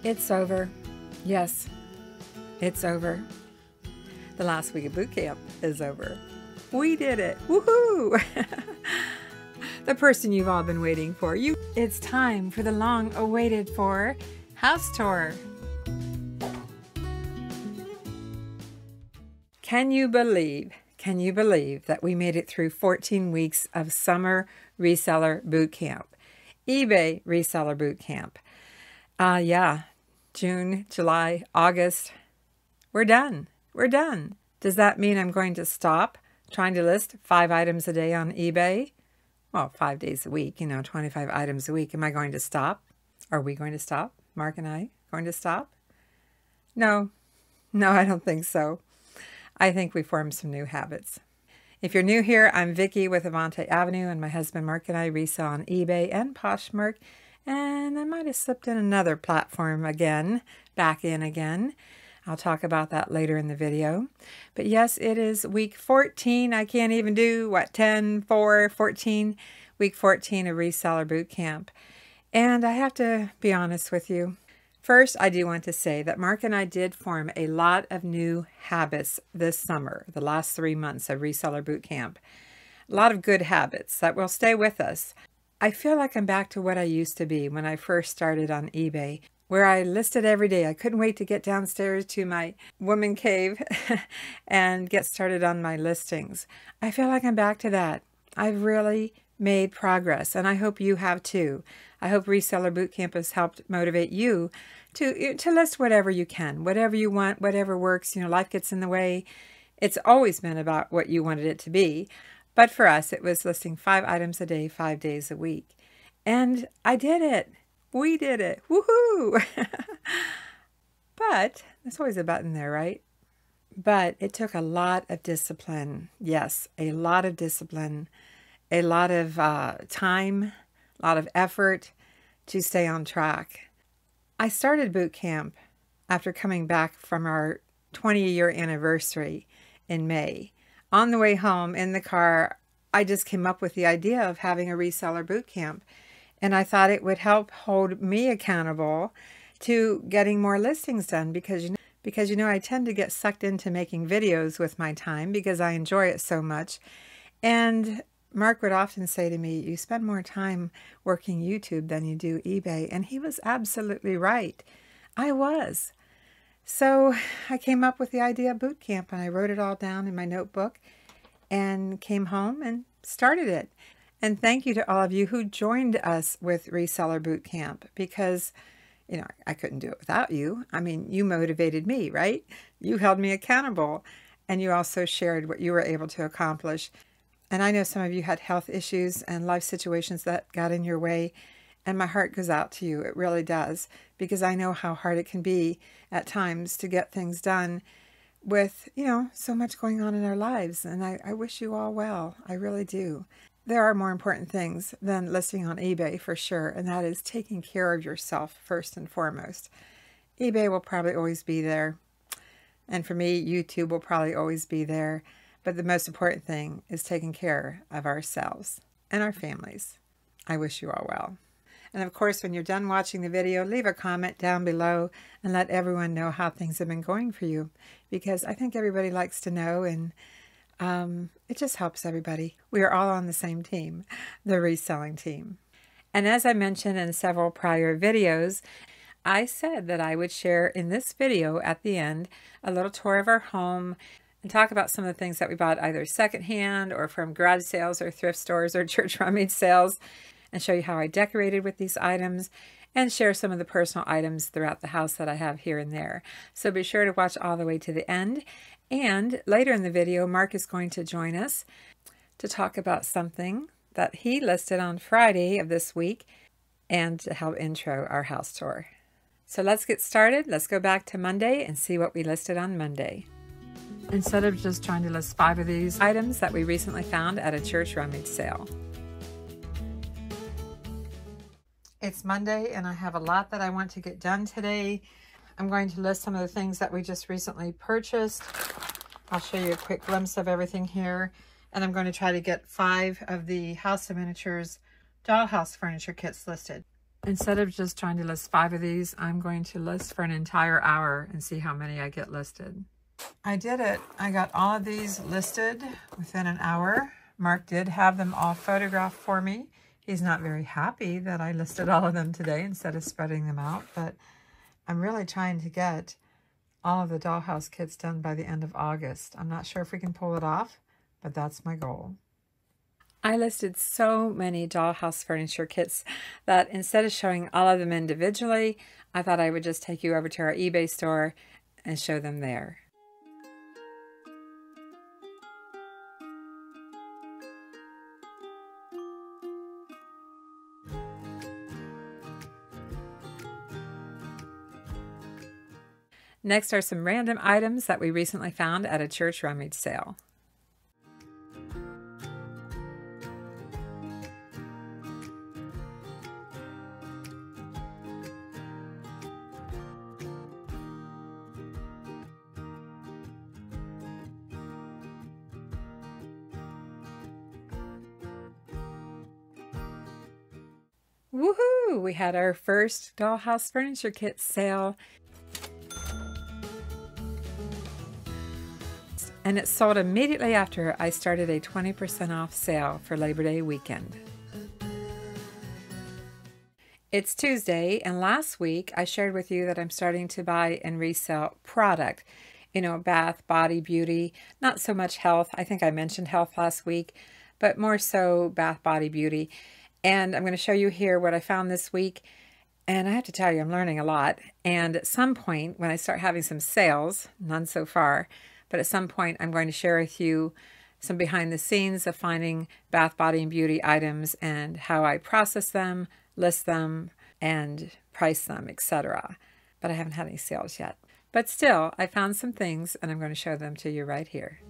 It's over. Yes, it's over. The last week of boot camp is over. We did it. Woohoo! The person you've all been waiting for. It's time for the long awaited for house tour. Can you believe that we made it through 14 weeks of summer reseller boot camp? eBay reseller boot camp. Yeah, June, July, August. We're done. We're done. Does that mean I'm going to stop trying to list 5 items a day on eBay? Well, 5 days a week, 25 items a week. Am I going to stop? Are we going to stop? Mark and I going to stop? No, I don't think so. I think we formed some new habits. If you're new here, I'm Vicki with avante-avenue, and my husband Mark and I resell on eBay and Poshmark, and I might have slipped in another platform again, back in again. I'll talk about that later in the video. But yes, it is week 14. I can't even do, 10, 4, 14? Week 14 of reseller boot camp. And I have to be honest with you. First, I do want to say that Mark and I did form a lot of new habits this summer, the last 3 months of reseller boot camp. A lot of good habits that will stay with us. I feel like I'm back to what I used to be when I first started on eBay, where I listed every day. I couldn't wait to get downstairs to my woman cave and get started on my listings. I feel like I'm back to that. I've really made progress, and I hope you have too. I hope Reseller Bootcamp has helped motivate you to list whatever you can, whatever you want, whatever works. Life gets in the way. It's always been about what you wanted it to be. But for us, it was listing 5 items a day, 5 days a week. And I did it. We did it. Woohoo! But there's always a button there, right? But it took a lot of discipline. Yes, a lot of discipline, a lot of time, a lot of effort to stay on track. I started boot camp after coming back from our 20-year anniversary in May. On the way home in the car, I just came up with the idea of having a reseller boot camp. And I thought it would help hold me accountable to getting more listings done because I tend to get sucked into making videos with my time because I enjoy it so much. And Mark would often say to me, you spend more time working YouTube than you do eBay. And he was absolutely right. I was. So I came up with the idea of boot camp, and I wrote it all down in my notebook and came home and started it. And thank you to all of you who joined us with Reseller Boot Camp because, I couldn't do it without you. I mean, you motivated me, right? You held me accountable, and you also shared what you were able to accomplish. And I know some of you had health issues and life situations that got in your way, and my heart goes out to you. It really does, because I know how hard it can be at times to get things done with, so much going on in our lives. And I wish you all well. I really do. There are more important things than listing on eBay for sure, and that is taking care of yourself first and foremost. eBay will probably always be there, and for me, YouTube will probably always be there, but the most important thing is taking care of ourselves and our families. I wish you all well. And of course, when you're done watching the video, leave a comment down below and let everyone know how things have been going for you, because I think everybody likes to know, and it just helps everybody. We are all on the same team, the reselling team. And as I mentioned in several prior videos, I said that I would share in this video at the end a little tour of our home and talk about some of the things that we bought either secondhand or from garage sales or thrift stores or church rummage sales, and show you how I decorated with these items and share some of the personal items throughout the house that I have here and there. So be sure to watch all the way to the end. And later in the video, Mark is going to join us to talk about something that he listed on Friday of this week and to help intro our house tour. So let's get started. Let's go back to Monday and see what we listed on Monday. Instead of just trying to list 5 of these items that we recently found at a church rummage sale. It's Monday and I have a lot that I want to get done today. I'm going to list some of the things that we just recently purchased. I'll show you a quick glimpse of everything here. And I'm going to try to get 5 of the House of Miniatures dollhouse furniture kits listed. Instead of just trying to list 5 of these, I'm going to list for an entire hour and see how many I get listed. I did it. I got all of these listed within an hour. Mark did have them all photographed for me. He's not very happy that I listed all of them today instead of spreading them out, but I'm really trying to get all of the dollhouse kits done by the end of August. I'm not sure if we can pull it off, but that's my goal. I listed so many dollhouse furniture kits that instead of showing all of them individually, I thought I would just take you over to our eBay store and show them there. Next are some random items that we recently found at a church rummage sale. Woohoo! We had our first dollhouse furniture kit sale. And it sold immediately after I started a 20% off sale for Labor Day weekend. It's Tuesday, and last week I shared with you that I'm starting to buy and resell product. You know, bath, body, beauty, not so much health. I think I mentioned health last week, but more so bath, body, beauty. And I'm going to show you here what I found this week. And I have to tell you, I'm learning a lot. And at some point, when I start having some sales, none so far, but at some point I'm going to share with you some behind the scenes of finding bath, body, and beauty items and how I process them, list them, and price them, etc. But I haven't had any sales yet. But still, I found some things and I'm going to show them to you right here.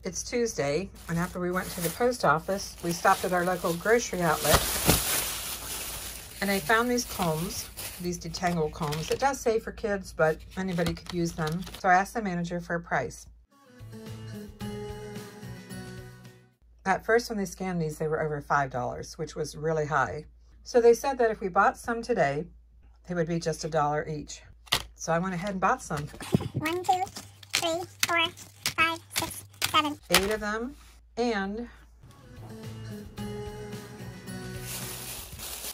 It's Tuesday, and after we went to the post office, we stopped at our local grocery outlet, and I found these combs, these detangle combs. It does say for kids, but anybody could use them. So I asked the manager for a price. At first, when they scanned these, they were over $5, which was really high. So they said that if we bought some today, they would be just $1 each. So I went ahead and bought some. 1, 2, 3, 4, 5, 6, 7. 8 of them, and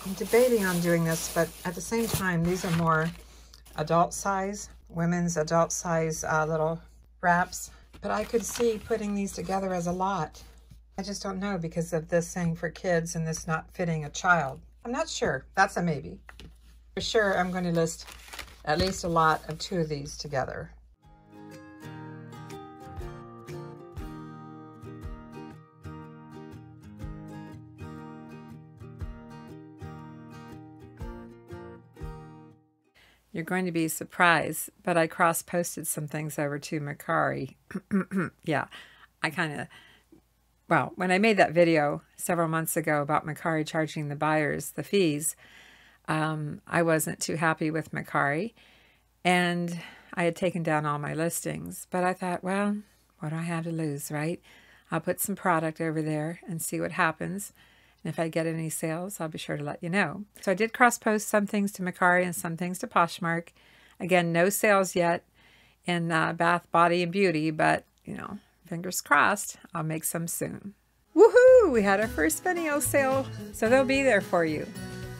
I'm debating on doing this, but at the same time, these are more adult size, women's adult size little wraps. But I could see putting these together as a lot. I just don't know because of this saying for kids and this not fitting a child. I'm not sure. That's a maybe. For sure, I'm going to list at least a lot of 2 of these together. You're going to be surprised, but I cross-posted some things over to Mercari. Yeah, I kind of, well, when I made that video several months ago about Mercari charging the buyers the fees, I wasn't too happy with Mercari, and I had taken down all my listings. But I thought, well, what do I have to lose, right? I'll put some product over there and see what happens. And if I get any sales, I'll be sure to let you know. So I did cross-post some things to Mercari and some things to Poshmark. Again, no sales yet in bath, body, and beauty, but, you know, fingers crossed, I'll make some soon. Woohoo! We had our first Finial sale, so they'll be there for you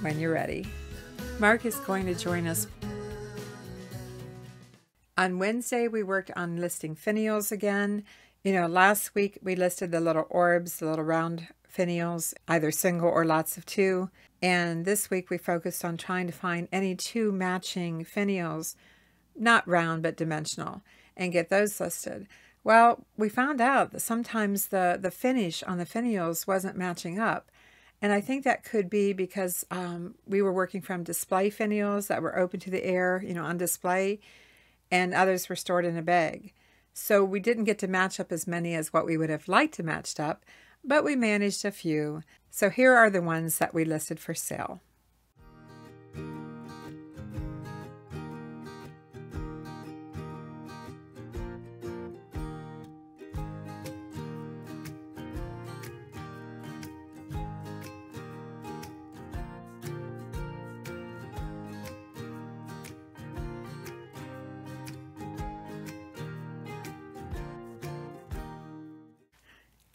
when you're ready. Mark is going to join us. On Wednesday, we worked on listing finials again. You know, last week we listed the little orbs, the little round finials, either single or lots of 2. And this week we focused on trying to find any 2 matching finials, not round but dimensional, and get those listed. Well, we found out that sometimes the finish on the finials wasn't matching up. And I think that could be because we were working from display finials that were open to the air, you know, on display, and others were stored in a bag. So we didn't get to match up as many as what we would have liked to match up, but we managed a few. So here are the ones that we listed for sale.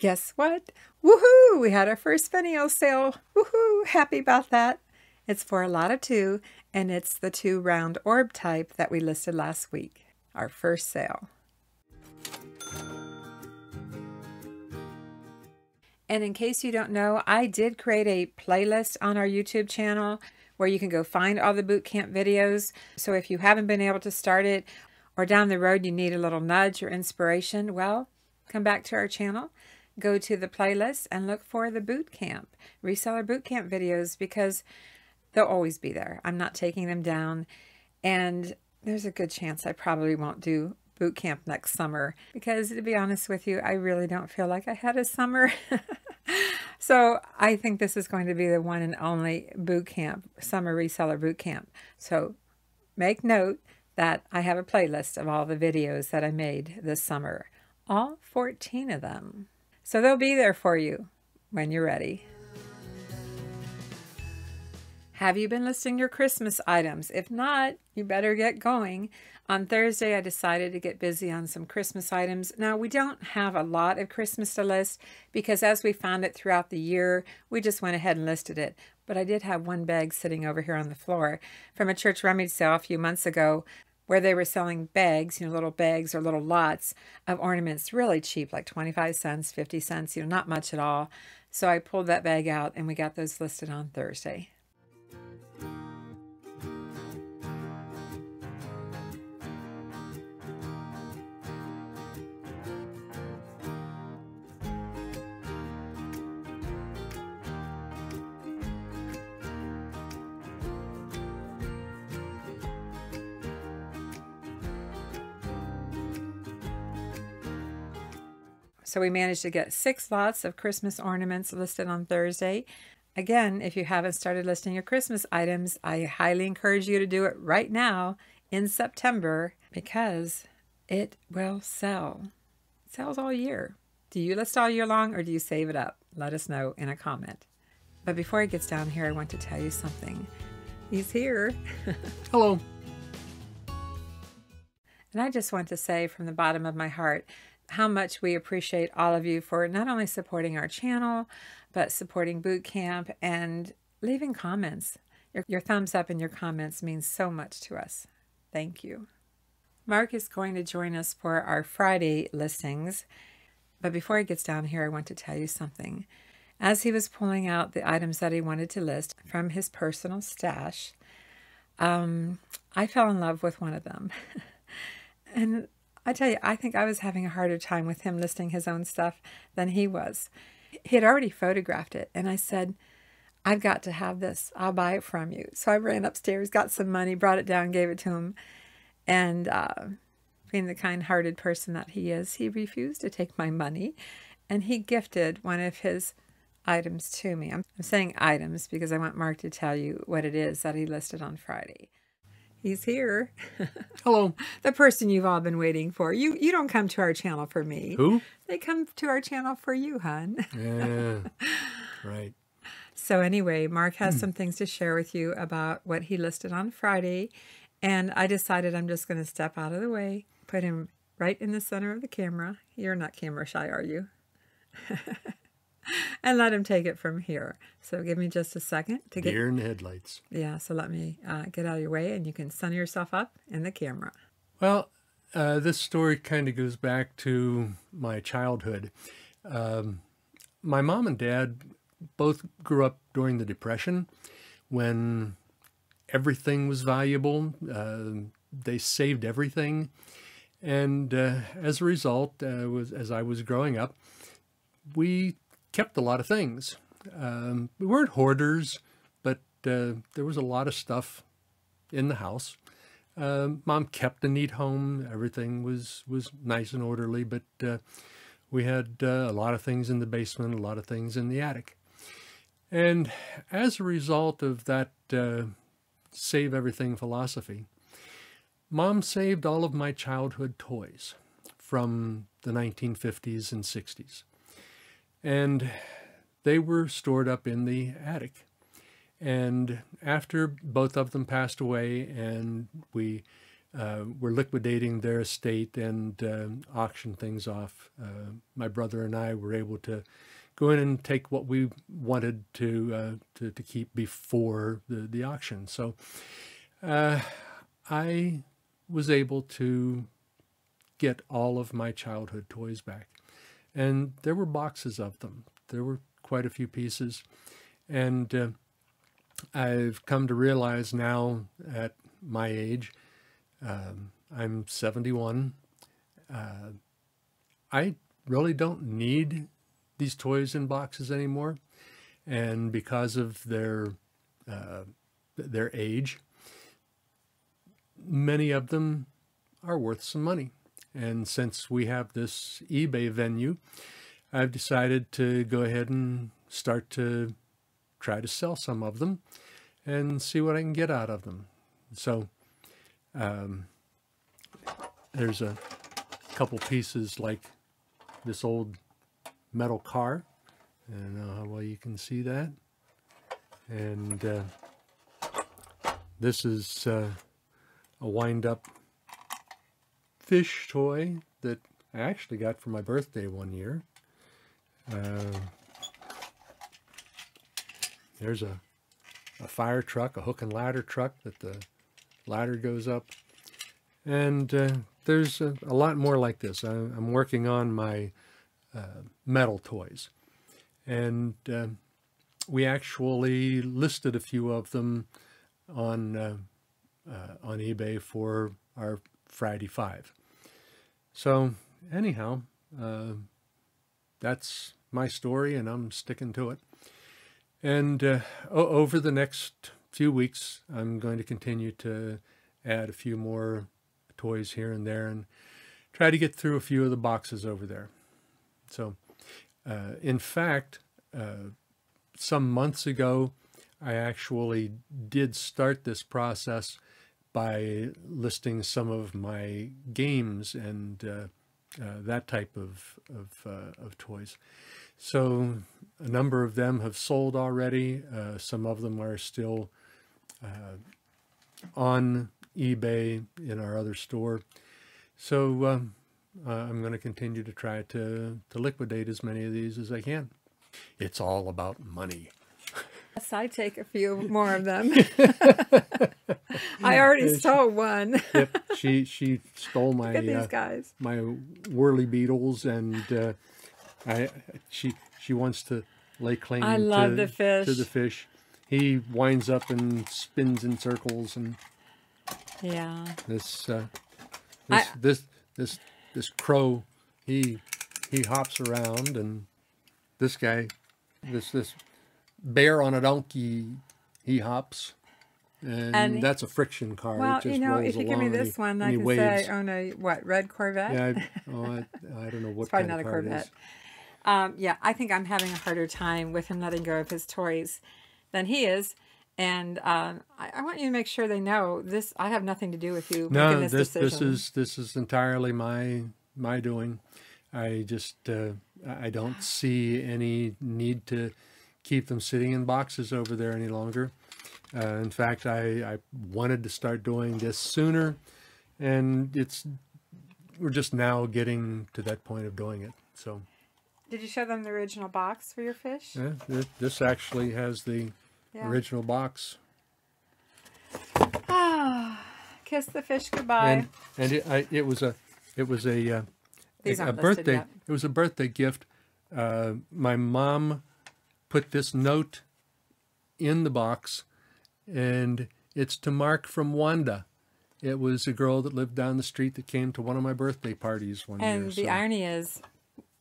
Guess what? Woohoo! We had our first finial sale. Woohoo! Happy about that. It's for a lot of 2, and it's the 2 round orb type that we listed last week. Our first sale. And in case you don't know, I did create a playlist on our YouTube channel where you can go find all the boot camp videos. So if you haven't been able to start it, or down the road you need a little nudge or inspiration, well, come back to our channel, go to the playlist and look for the boot camp, reseller boot camp videos, because they'll always be there. I'm not taking them down, and there's a good chance I probably won't do boot camp next summer, because to be honest with you, I really don't feel like I had a summer. So I think this is going to be the one and only boot camp, summer reseller boot camp. So make note that I have a playlist of all the videos that I made this summer, all 14 of them. So they'll be there for you when you're ready. Have you been listing your Christmas items? If not, you better get going. On Thursday, I decided to get busy on some Christmas items. Now, we don't have a lot of Christmas to list because as we found it throughout the year, we just went ahead and listed it. But I did have one bag sitting over here on the floor from a church rummage sale a few months ago where they were selling bags, little bags or little lots of ornaments really cheap, like 25 cents, 50 cents, not much at all. So I pulled that bag out and we got those listed on Thursday. So we managed to get 6 lots of Christmas ornaments listed on Thursday. Again, if you haven't started listing your Christmas items, I highly encourage you to do it right now in September because it will sell. It sells all year. Do you list all year long or do you save it up? Let us know in a comment. But before it gets down here, I want to tell you something. He's here. Hello. And I just want to say from the bottom of my heart how much we appreciate all of you for not only supporting our channel, but supporting boot camp and leaving comments. Your thumbs up and your comments mean so much to us. Thank you. Mark is going to join us for our Friday listings. But before he gets down here, I want to tell you something. As he was pulling out the items that he wanted to list from his personal stash, I fell in love with one of them. And I tell you, I think I was having a harder time with him listing his own stuff than he was. He had already photographed it, and I said, I've got to have this. I'll buy it from you. So I ran upstairs, got some money, brought it down, gave it to him. And being the kind-hearted person that he is, he refused to take my money, and he gifted one of his items to me. I'm saying items because I want Mark to tell you what it is that he listed on Friday. He's here. Hello. The person you've all been waiting for. You don't come to our channel for me. Who? They come to our channel for you, hon. Yeah, right. So anyway, Mark has some things to share with you about what he listed on Friday. And I decided I'm just going to step out of the way, put him right in the center of the camera. You're not camera shy, are you? And let him take it from here. So give me just a second to get... Deer in the headlights. Yeah, so let me get out of your way and you can center yourself up in the camera. Well, this story kind of goes back to my childhood. My mom and dad both grew up during the Depression when everything was valuable. They saved everything. And as a result, as I was growing up, we kept a lot of things. We weren't hoarders, but there was a lot of stuff in the house. Mom kept a neat home. Everything was nice and orderly, but we had a lot of things in the basement, a lot of things in the attic. And as a result of that save everything philosophy, Mom saved all of my childhood toys from the 1950s and 60s. And they were stored up in the attic. And after both of them passed away and we were liquidating their estate and auction things off. My brother and I were able to go in and take what we wanted to keep before the auction. So I was able to get all of my childhood toys back. And there were boxes of them. There were quite a few pieces. And I've come to realize now at my age, I'm 71, I really don't need these toys in boxes anymore. And because of their age, many of them are worth some money. And since we have this eBay venue, I've decided to go ahead and start to try to sell some of them and see what I can get out of them. So there's a couple pieces like this old metal car. I don't know how well you can see that. And this is a wind-up fish toy that I actually got for my birthday one year. There's a fire truck, a hook and ladder truck that the ladder goes up. And there's a lot more like this. I'm working on my metal toys. And we actually listed a few of them on eBay for our Friday 5. So anyhow, that's my story, and I'm sticking to it. And over the next few weeks, I'm going to continue to add a few more toys here and there and try to get through a few of the boxes over there. So in fact, some months ago, I actually did start this process by listing some of my games and that type of toys. So a number of them have sold already. Some of them are still on eBay in our other store. So I'm going to continue to try to liquidate as many of these as I can. It's all about money. Yes, I take a few more of them. I already stole one. Yep, she stole my Look at these guys. my whirly beetles, and she wants to lay claim I love the fish. to the fish. He winds up and spins in circles, and Yeah. this crow, he hops around, and this guy, this bear on a donkey, he hops, and that's a friction car. Well, it just you know, rolls if you give me along this one, I and he can waves. say I own a, what, red Corvette? Yeah, I don't know what It's probably kind not of a car it Corvette. is. Yeah, I think I'm having a harder time with him letting go of his toys than he is. And I want you to make sure they know this. I have nothing to do with you making this decision. This is entirely my doing. I just I don't see any need to keep them sitting in boxes over there any longer. In fact, I wanted to start doing this sooner, and we're just now getting to that point of doing it. So, Did you show them the original box for your fish? yeah, this actually has the original box. Ah, kiss the fish goodbye. And it was a These aren't listed birthday. yet. It was a birthday gift. My mom put this note in the box, and it's to Mark from Wanda. It was a girl that lived down the street that came to one of my birthday parties one year. And the irony is,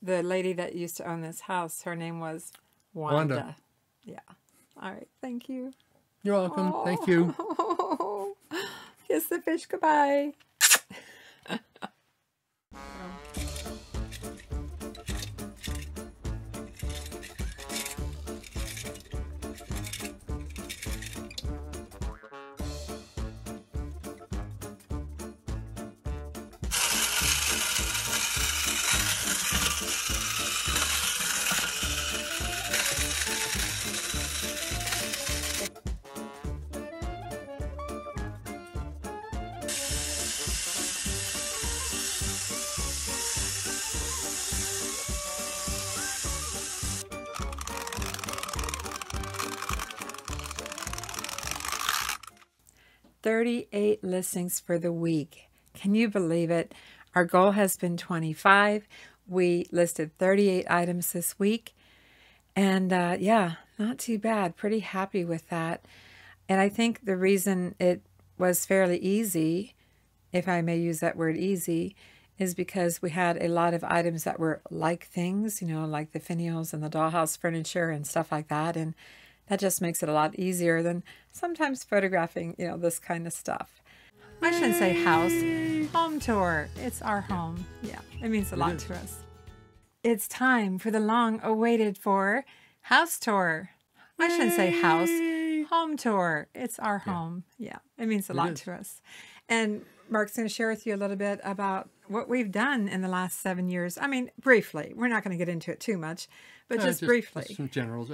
the lady that used to own this house, her name was Wanda. Yeah. All right. Thank you. You're welcome. Thank you. Kiss the fish goodbye. 38 listings for the week. Can you believe it? Our goal has been 25. We listed 38 items this week. And yeah, not too bad. Pretty happy with that. And I think the reason it was fairly easy, if I may use that word easy, is because we had a lot of items that were like things, you know, like the finials and the dollhouse furniture and stuff like that. And that just makes it a lot easier than sometimes photographing, you know, this kind of stuff. I shouldn't say house, home tour. It's our home. Yeah, it means a lot to us. It's time for the long awaited for house tour. I shouldn't say house, home tour. It's our home. Yeah, it means a lot to us. And Mark's going to share with you a little bit about what we've done in the last 7 years. I mean, briefly. We're not going to get into it too much, but just briefly. Just some generals.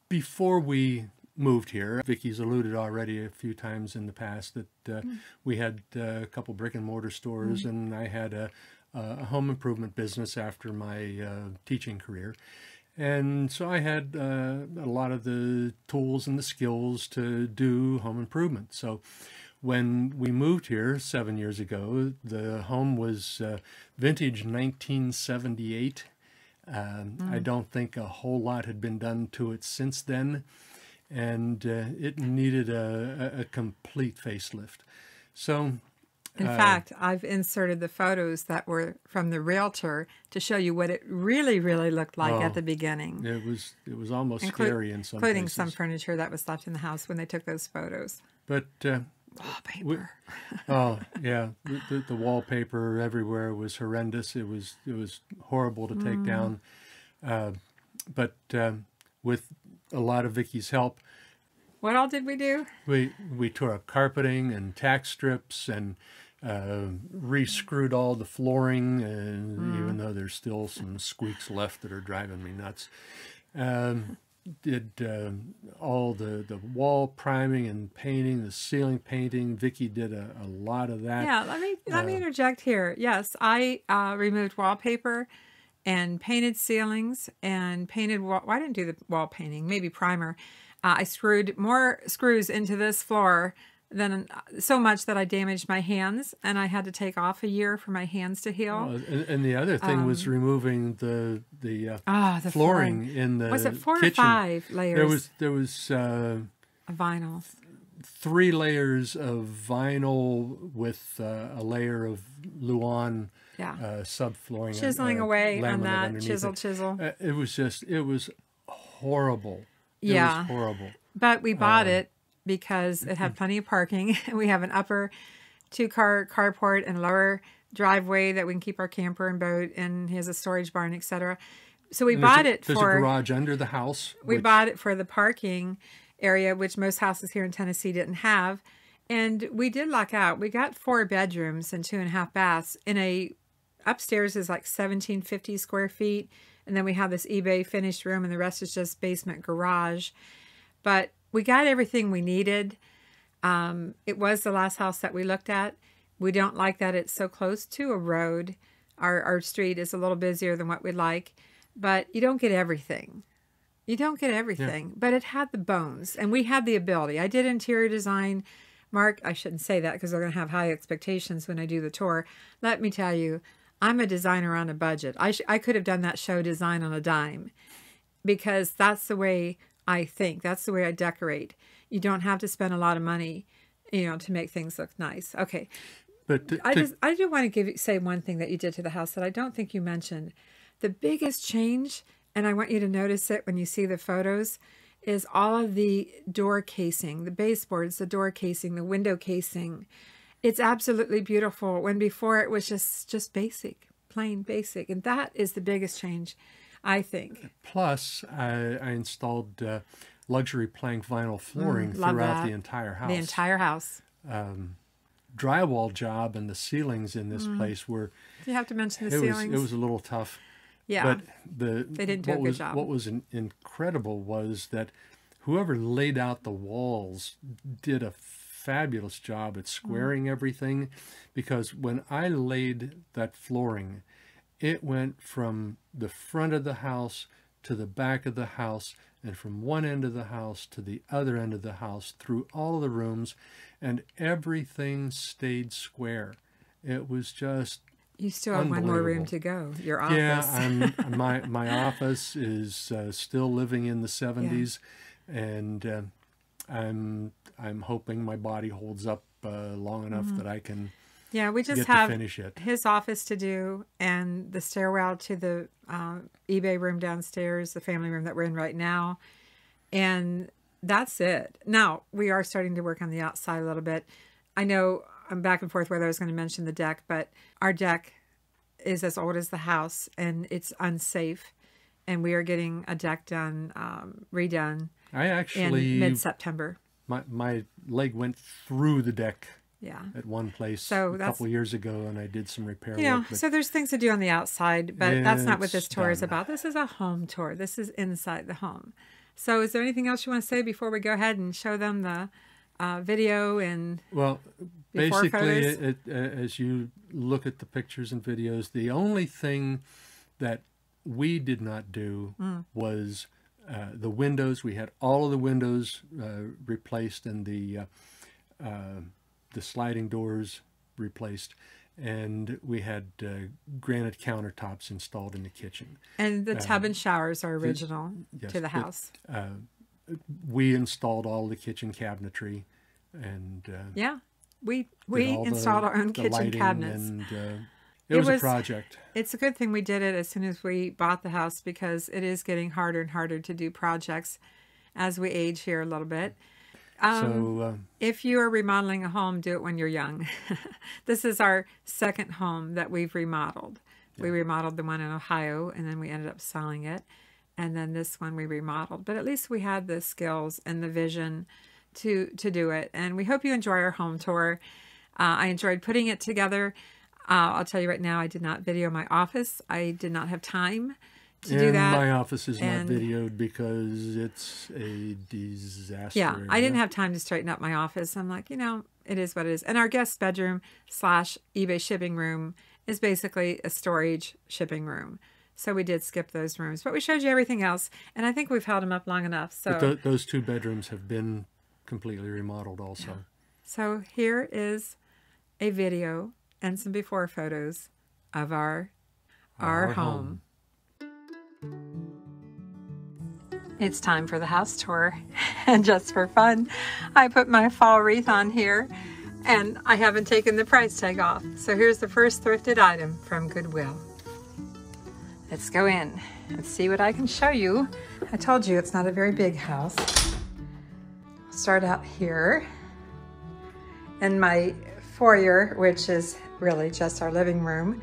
Before we moved here, Vicky's alluded already a few times in the past that we had a couple brick and mortar stores, and I had a home improvement business after my teaching career. And so I had a lot of the tools and the skills to do home improvement. So when we moved here 7 years ago, the home was vintage 1978. I don't think a whole lot had been done to it since then, and it needed a complete facelift. So in fact, I've inserted the photos that were from the realtor to show you what it really looked like at the beginning. It was almost scary in some including places. some furniture that was left in the house when they took those photos. But wallpaper. Oh yeah, the wallpaper everywhere was horrendous. It was horrible to take down. But with a lot of Vicky's help, what all did we do? We tore up carpeting and tack strips and re-screwed all the flooring, and even though there's still some squeaks left that are driving me nuts. Did all the wall priming and painting, the ceiling painting. Vicky did a lot of that. Yeah, let me interject here. Yes, I removed wallpaper and painted ceilings and painted wall. Well, I didn't do the wall painting, maybe primer. I screwed more screws into this floor than so much that I damaged my hands, and I had to take off a year for my hands to heal. And the other thing was removing the flooring in the was it 4 kitchen. or 5 layers? There was a vinyl. 3 layers of vinyl with a layer of Luan subflooring, chiseling away on that. Underneath Chisel. It was horrible. It Yeah, was horrible. But we bought it because it had plenty of parking. We have an upper 2-car carport and lower driveway that we can keep our camper and boat, and he has a storage barn, etc. So we bought it for... There's a garage under the house. We bought it for the parking area, which most houses here in Tennessee didn't have. And we did luck out. We got 4 bedrooms and 2.5 baths. Upstairs is like 1,750 square feet. And then we have this eBay finished room, and the rest is just basement garage. But we got everything we needed. It was the last house that we looked at. We don't like that it's so close to a road. Our street is a little busier than what we'd like. But you don't get everything. You don't get everything. Yeah. But it had the bones, and we had the ability. I did interior design. Mark, I shouldn't say that because they're going to have high expectations when I do the tour. Let me tell you, I'm a designer on a budget. I could have done that show design on a dime, because that's the way I think. That's the way I decorate. You don't have to spend a lot of money, to make things look nice. Okay. But I do want to say one thing that you did to the house that I don't think you mentioned. The biggest change, and I want you to notice it when you see the photos, is all of the door casing, the baseboards, the door casing, the window casing. It's absolutely beautiful, when before it was just basic, plain basic. And that is the biggest change, I think. Plus, I installed luxury plank vinyl flooring throughout the entire house. The entire house. Drywall job and the ceilings in this place were... Do you have to mention the ceilings? It was a little tough. Yeah, but they didn't do a good job. What was incredible was that whoever laid out the walls did a fabulous job at squaring everything, because when I laid that flooring, it went from the front of the house to the back of the house, and from one end of the house to the other end of the house, through all of the rooms, and everything stayed square. It was just You still have one more room to go, your office. Yeah, my office is still living in the 70s, and I'm hoping my body holds up long enough that I can we just get have to finish it. His office to do, and the stairwell to the eBay room downstairs, the family room that we're in right now, and that's it. Now, we are starting to work on the outside a little bit. I know I'm back and forth whether I was going to mention the deck, but our deck is as old as the house, and it's unsafe, and we are getting a deck done, redone. I actually, in mid-September. My leg went through the deck at one place so a couple years ago, and I did some repair work. So there's things to do on the outside, but that's not what this tour is about. This is a home tour. This is inside the home. So is there anything else you want to say before we go ahead and show them the video and basically, as you look at the pictures and videos, the only thing that we did not do was the windows. We had all of the windows replaced, and the sliding doors replaced, and we had granite countertops installed in the kitchen. And the tub and showers are original to the house. We installed all the kitchen cabinetry, and we installed our own kitchen cabinets. And, it was a project. It's a good thing we did it as soon as we bought the house, because it is getting harder and harder to do projects as we age here a little bit. If you are remodeling a home, do it when you're young. This is our second home that we've remodeled. Yeah. We remodeled the one in Ohio, and then we ended up selling it. And then this one we remodeled. But at least we had the skills and the vision to do it. And we hope you enjoy our home tour. I enjoyed putting it together. I'll tell you right now, I did not video my office. I did not have time to do that. My office is not videoed because it's a disaster. Yeah, I didn't have time to straighten up my office. I'm like, it is what it is. And our guest bedroom / eBay shipping room is basically a storage shipping room. So we did skip those rooms, but we showed you everything else, and I think we've held them up long enough. So but those two bedrooms have been completely remodeled also. Yeah. So here is a video and some before photos of our home. It's time for the house tour, and just for fun, I put my fall wreath on here, and I haven't taken the price tag off. So here's the first thrifted item from Goodwill. Let's go in and see what I can show you. I told you it's not a very big house. I'll start out here in my foyer, which is really just our living room.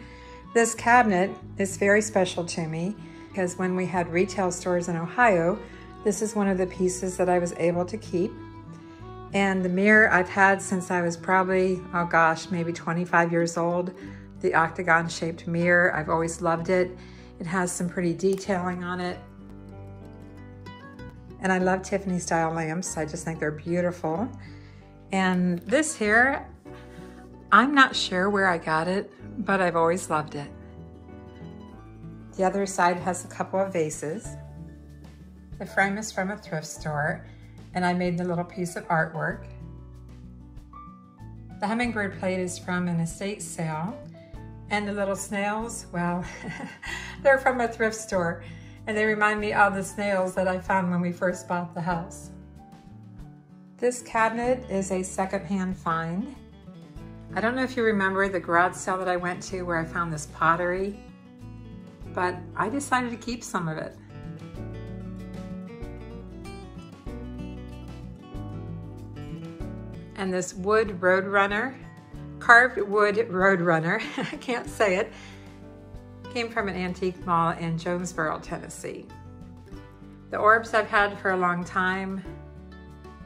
This cabinet is very special to me because when we had retail stores in Ohio, this is one of the pieces that I was able to keep. And the mirror I've had since I was probably, maybe 25 years old. The octagon shaped mirror, I've always loved it. It has some pretty detailing on it. And I love Tiffany style lamps. I just think they're beautiful. And this here, I'm not sure where I got it, but I've always loved it. The other side has a couple of vases. The frame is from a thrift store, and I made the little piece of artwork. The hummingbird plate is from an estate sale, and the little snails, well, they're from a thrift store, and they remind me of the snails that I found when we first bought the house. This cabinet is a secondhand find. I don't know if you remember the garage sale that I went to where I found this pottery, but I decided to keep some of it. And this wood Roadrunner, carved wood Roadrunner, I can't say it, came from an antique mall in Jonesboro, Tennessee. The orbs I've had for a long time,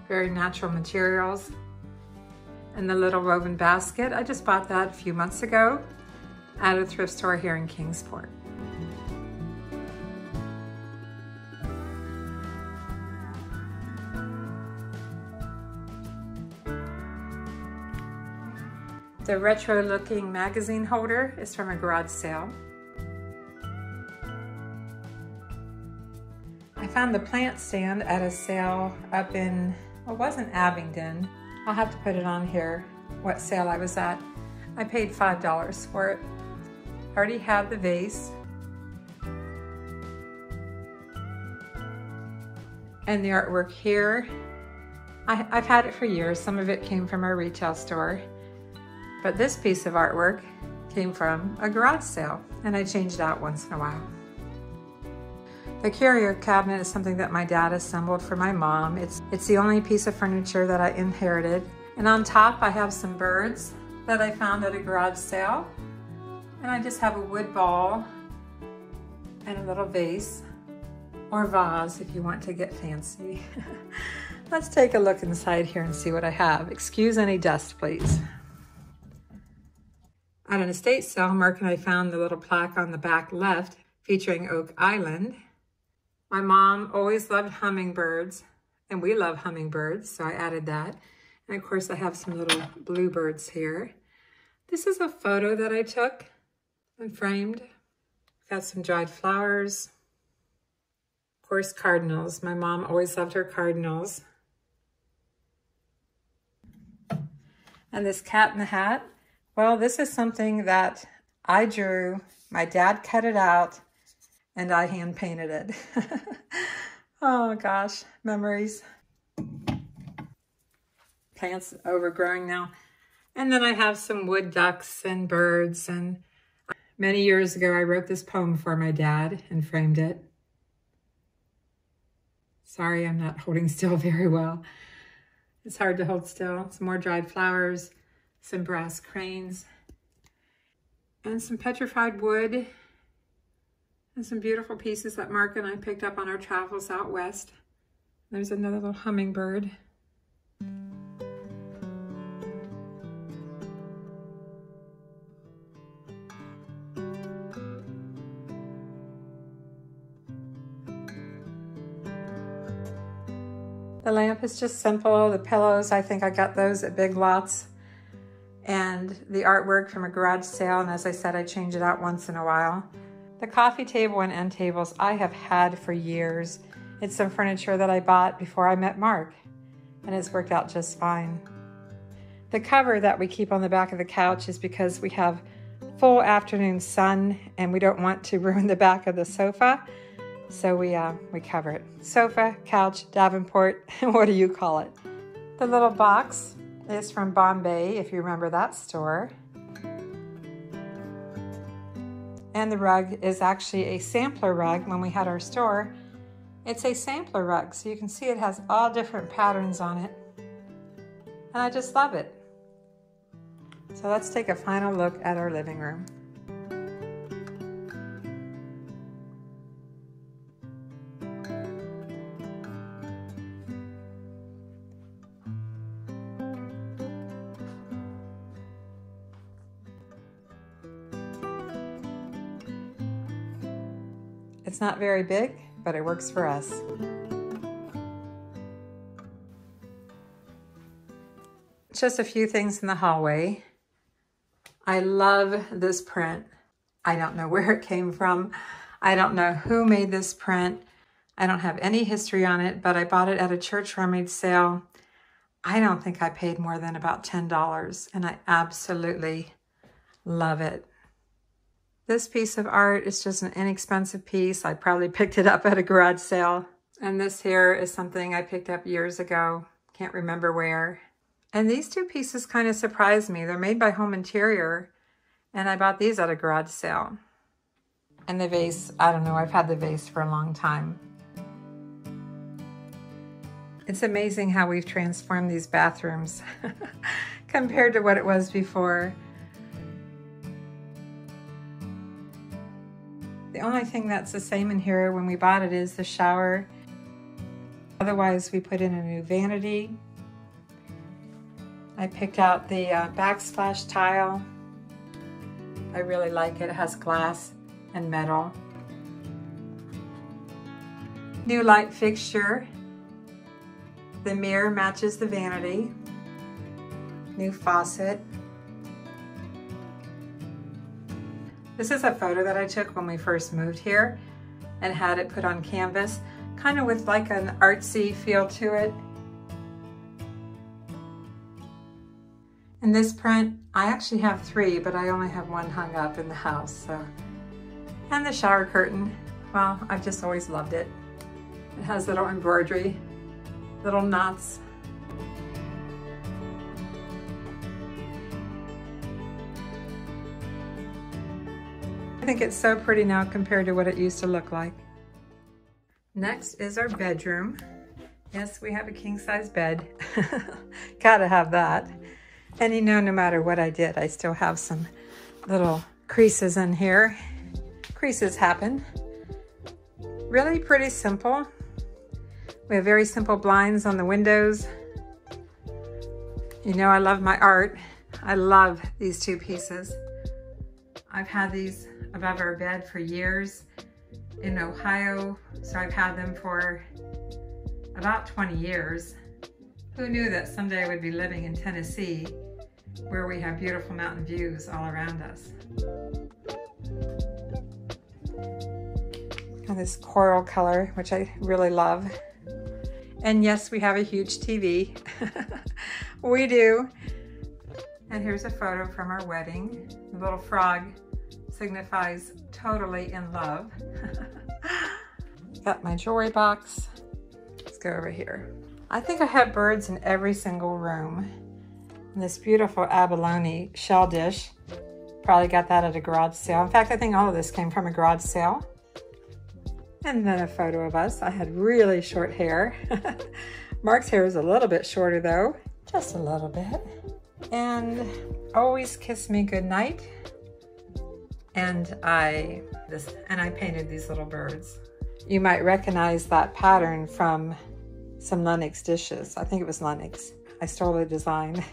very natural materials. And the little woven basket, I just bought that a few months ago at a thrift store here in Kingsport. The retro looking magazine holder is from a garage sale. I found the plant stand at a sale up in, well, it wasn't Abingdon. I'll have to put it on here, what sale I was at. I paid $5 for it. I already have the vase. And the artwork here. I've had it for years. Some of it came from our retail store. But this piece of artwork came from a garage sale, and I change it out once in a while. The curio cabinet is something that my dad assembled for my mom. It's the only piece of furniture that I inherited. And on top I have some birds that I found at a garage sale. And I just have a wood ball and a little vase, or vase if you want to get fancy. Let's take a look inside here and see what I have. Excuse any dust, please. At an estate sale, Mark and I found the little plaque on the back left featuring Oak Island. My mom always loved hummingbirds, and we love hummingbirds, so I added that. And of course, I have some little bluebirds here. This is a photo that I took and framed. Got some dried flowers. Of course, cardinals. My mom always loved her cardinals. And this cat in the hat. Well, this is something that I drew. My dad cut it out, and I hand painted it. Oh gosh, memories. Plants overgrowing now. And then I have some wood ducks and birds. And many years ago, I wrote this poem for my dad and framed it. Sorry, I'm not holding still very well. It's hard to hold still. Some more dried flowers, some brass cranes, and some petrified wood, and some beautiful pieces that Mark and I picked up on our travels out west. There's another little hummingbird. The lamp is just simple. The pillows, I think I got those at Big Lots. And the artwork from a garage sale, and as I said, I change it out once in a while. The coffee table and end tables I have had for years. It's some furniture that I bought before I met Mark, and it's worked out just fine. The cover that we keep on the back of the couch is because we have full afternoon sun and we don't want to ruin the back of the sofa, so we cover it. Sofa, couch, Davenport, what do you call it? The little box is from Bombay, if you remember that store. And the rug is actually a sampler rug. When we had our store, it's a sampler rug, so you can see it has all different patterns on it. And I just love it. So let's take a final look at our living room. It's not very big, but it works for us. Just a few things in the hallway. I love this print. I don't know where it came from. I don't know who made this print. I don't have any history on it, but I bought it at a church rummage sale. I don't think I paid more than about $10, and I absolutely love it. This piece of art is just an inexpensive piece. I probably picked it up at a garage sale. And this here is something I picked up years ago. Can't remember where. And these two pieces kind of surprised me. They're made by Home Interior, and I bought these at a garage sale. And the vase, I don't know, I've had the vase for a long time. It's amazing how we've transformed these bathrooms compared to what it was before. The only thing that's the same in here when we bought it is the shower. Otherwise, we put in a new vanity. I picked out the backsplash tile. I really like it. It has glass and metal. New light fixture. The mirror matches the vanity. New faucet. This is a photo that I took when we first moved here and had it put on canvas. kind of with like an artsy feel to it. In this print, I actually have 3, but I only have 1 hung up in the house. So, and the shower curtain, well, I've just always loved it. It has little embroidery, little knots. I think it's so pretty now compared to what it used to look like. Next is our bedroom. Yes, we have a king-size bed. Gotta have that. And you know, no matter what I did, I still have some little creases in here. Creases happen. Really pretty simple. We have very simple blinds on the windows. You know, I love my art. I love these 2 pieces. I've had these above our bed for years in Ohio, so I've had them for about 20 years. Who knew that someday I would be living in Tennessee, where we have beautiful mountain views all around us. And this coral color, which I really love. And yes, we have a huge TV. We do. And here's a photo from our wedding. The little frog signifies totally in love. Got my jewelry box. Let's go over here. I think I have birds in every single room. And this beautiful abalone shell dish. Probably got that at a garage sale. In fact, I think all of this came from a garage sale. And then a photo of us. I had really short hair. Mark's hair is a little bit shorter though. Just a little bit. And always kiss me goodnight. And I painted these little birds. You might recognize that pattern from some Lennox dishes. I think it was Lennox. I stole the design.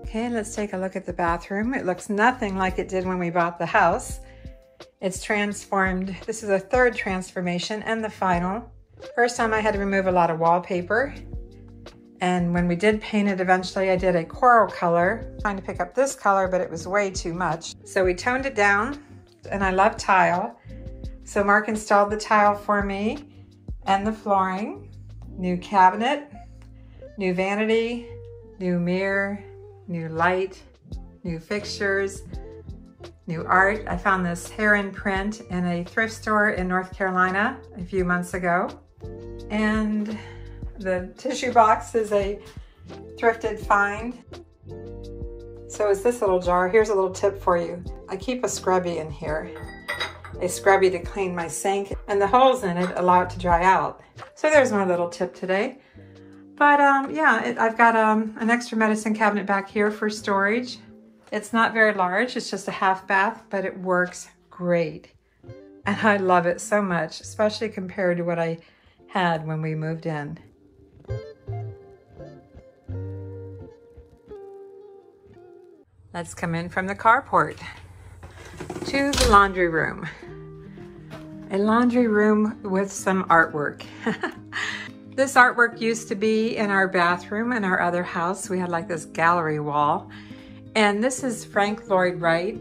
Okay, let's take a look at the bathroom. It looks nothing like it did when we bought the house. It's transformed. This is a 3rd transformation and the final. First time I had to remove a lot of wallpaper. And when we did paint it eventually, I did a coral color. Trying to pick up this color, but it was way too much. So we toned it down, and I love tile. So Mark installed the tile for me and the flooring. New cabinet, new vanity, new mirror, new light, new fixtures, new art. I found this heron print in a thrift store in North Carolina a few months ago. And the tissue box is a thrifted find. So is this little jar. Here's a little tip for you. I keep a scrubby in here. A scrubby to clean my sink, and the holes in it allow it to dry out. So there's my little tip today. But yeah, I've got an extra medicine cabinet back here for storage. It's not very large, it's just a half bath, but it works great. And I love it so much, especially compared to what I had when we moved in. Let's come in from the carport to the laundry room. A laundry room with some artwork. This artwork used to be in our bathroom in our other house. We had like this gallery wall. And this is Frank Lloyd Wright,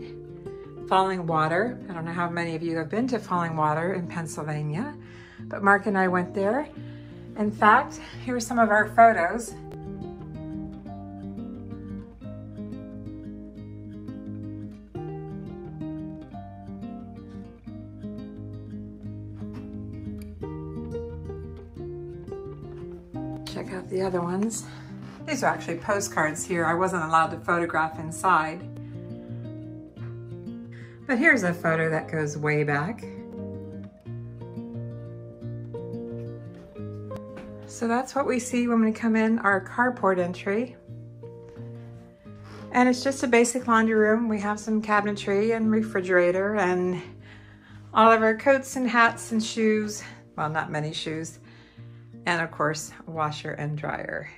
Falling Water. I don't know how many of you have been to Falling Water in Pennsylvania, but Mark and I went there. In fact, here's some of our photos. Check out the other ones. These are actually postcards here. I wasn't allowed to photograph inside. But here's a photo that goes way back. So that's what we see when we come in our carport entry. And it's just a basic laundry room. We have some cabinetry and refrigerator and all of our coats and hats and shoes. Well, not many shoes. And of course, a washer and dryer.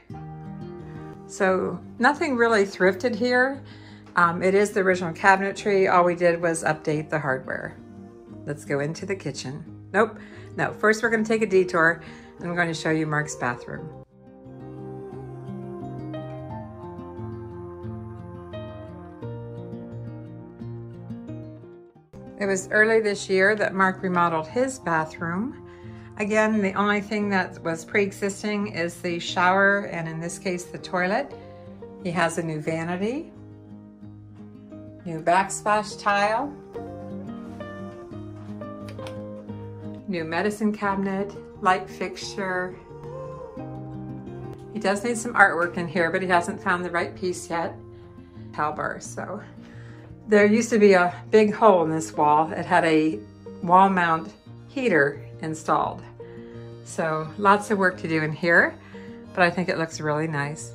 So nothing really thrifted here. It is the original cabinetry. All we did was update the hardware. Let's go into the kitchen. Nope, no. First we're gonna take a detour and I'm going to show you Mark's bathroom. It was early this year that Mark remodeled his bathroom. Again, the only thing that was pre-existing is the shower, and in this case, the toilet. He has a new vanity, new backsplash tile, new medicine cabinet, light fixture. He does need some artwork in here, but he hasn't found the right piece yet. Towel bar, so. There used to be a big hole in this wall. It had a wall mount heater installed. So lots of work to do in here, but I think it looks really nice.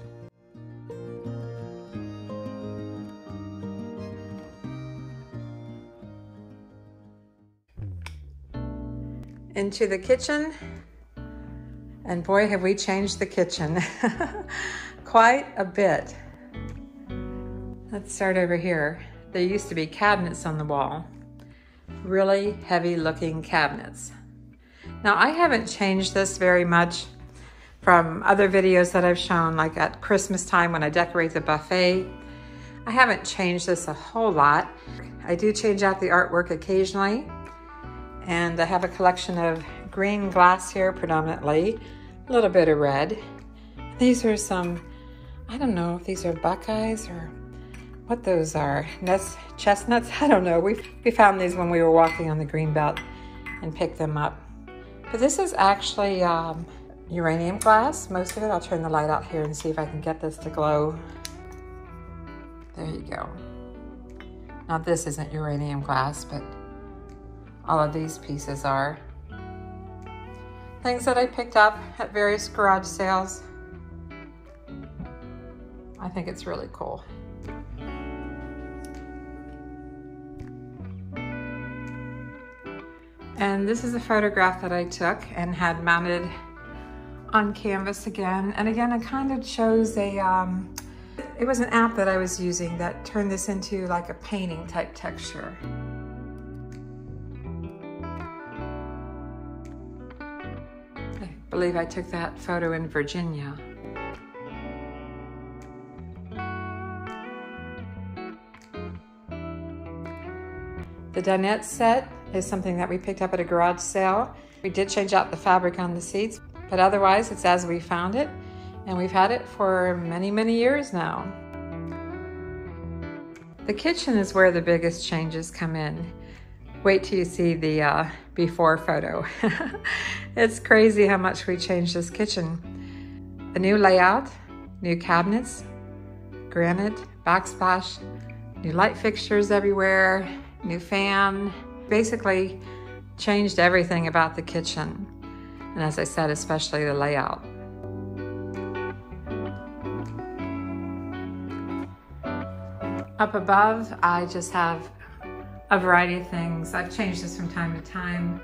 Into the kitchen, and boy have we changed the kitchen. Quite a bit. Let's start over here. There used to be cabinets on the wall, really heavy looking cabinets. Now I haven't changed this very much from other videos that I've shown, like at Christmas time when I decorate the buffet. I haven't changed this a whole lot. I do change out the artwork occasionally, and I have a collection of green glass here predominantly, a little bit of red. These are some, I don't know if these are buckeyes or what those are. Nuts, chestnuts, I don't know. We found these when we were walking on the green belt and picked them up. But this is actually uranium glass, most of it. I'll turn the light out here and see if I can get this to glow. There you go. Now this isn't uranium glass, but all of these pieces are. Things that I picked up at various garage sales. I think it's really cool. And this is a photograph that I took and had mounted on canvas again. And again, it kind of shows a, it was an app that I was using that turned this into like a painting type texture. I believe I took that photo in Virginia. The dinette set is something that we picked up at a garage sale. We did change out the fabric on the seats, but otherwise it's as we found it, and we've had it for many, many years now. The kitchen is where the biggest changes come in. Wait till you see the before photo. It's crazy how much we changed this kitchen. A new layout, new cabinets, granite, backsplash, new light fixtures everywhere, new fan. Basically changed everything about the kitchen. And as I said, especially the layout. Up above, I just have a variety of things. I've changed this from time to time.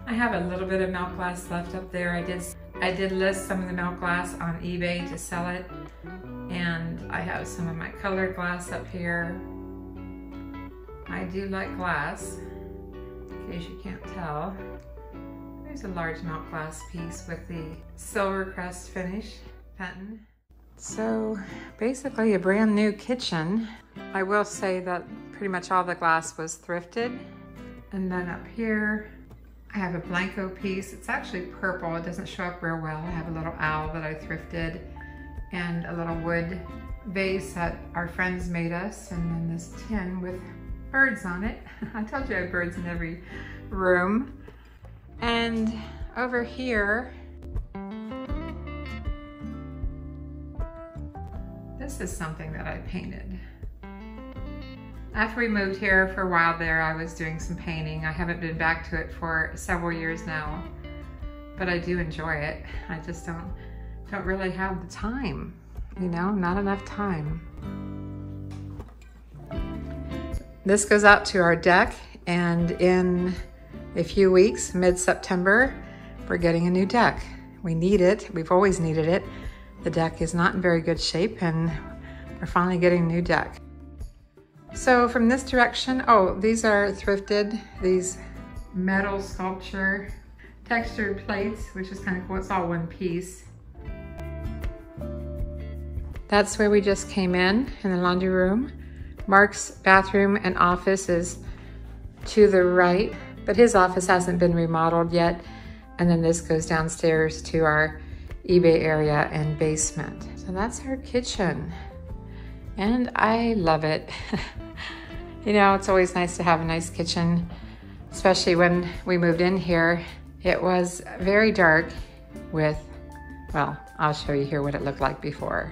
I have a little bit of milk glass left up there. I did list some of the milk glass on eBay to sell it. And I have some of my colored glass up here. I do like glass, in case you can't tell. There's a large milk glass piece with the silver crest finish pattern. So basically a brand new kitchen. I will say that pretty much all the glass was thrifted. And then up here, I have a Blanco piece. It's actually purple. It doesn't show up real well. I have a little owl that I thrifted and a little wood vase that our friends made us. And then this tin with birds on it. I told you I have birds in every room. And over here, this is something that I painted. After we moved here for a while there, I was doing some painting. I haven't been back to it for several years now, but I do enjoy it. I just don't really have the time, you know, not enough time. This goes out to our deck, and in a few weeks, mid-September, we're getting a new deck. We need it. We've always needed it. The deck is not in very good shape, and we're finally getting a new deck. So from this direction, oh, these are thrifted. These metal sculpture textured plates, which is kind of cool. It's all one piece. That's where we just came in the laundry room. Mark's bathroom and office is to the right, but his office hasn't been remodeled yet. And then this goes downstairs to our eBay area and basement. So that's our kitchen. And I love it. You know, it's always nice to have a nice kitchen, especially when we moved in here. It was very dark with, well, I'll show you here what it looked like before.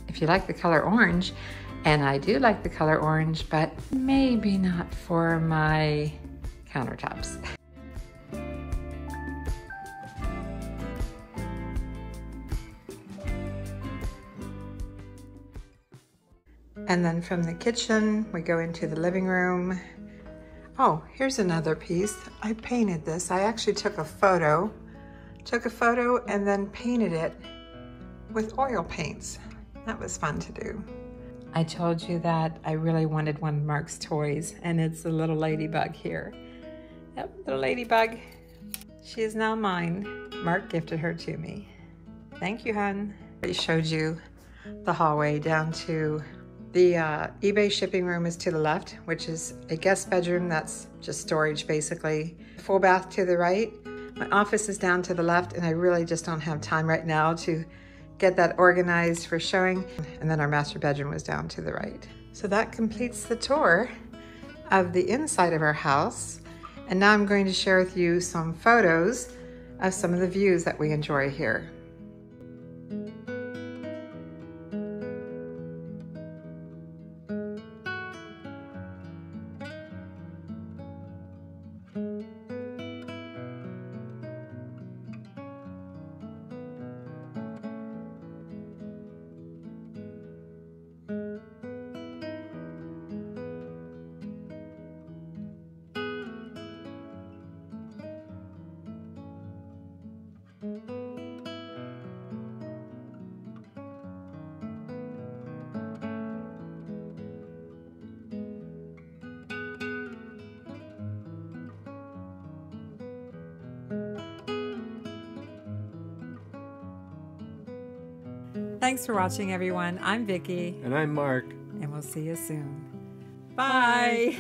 If you like the color orange, and I do like the color orange, but maybe not for my countertops. And then from the kitchen, we go into the living room. Oh, here's another piece. I painted this. I actually took a photo and then painted it with oil paints. That was fun to do. I told you that I really wanted one of Mark's toys, and it's the little ladybug here. Yep, little ladybug. She is now mine. Mark gifted her to me. Thank you, hon. I showed you the hallway down to the eBay shipping room is to the left, which is a guest bedroom. That's just storage, basically. Full bath to the right. My office is down to the left, and I really just don't have time right now to get that organized for showing. And then our master bedroom was down to the right. So that completes the tour of the inside of our house. And now I'm going to share with you some photos of some of the views that we enjoy here. Thanks for watching, everyone. I'm Vicki. And I'm Mark. And we'll see you soon. Bye.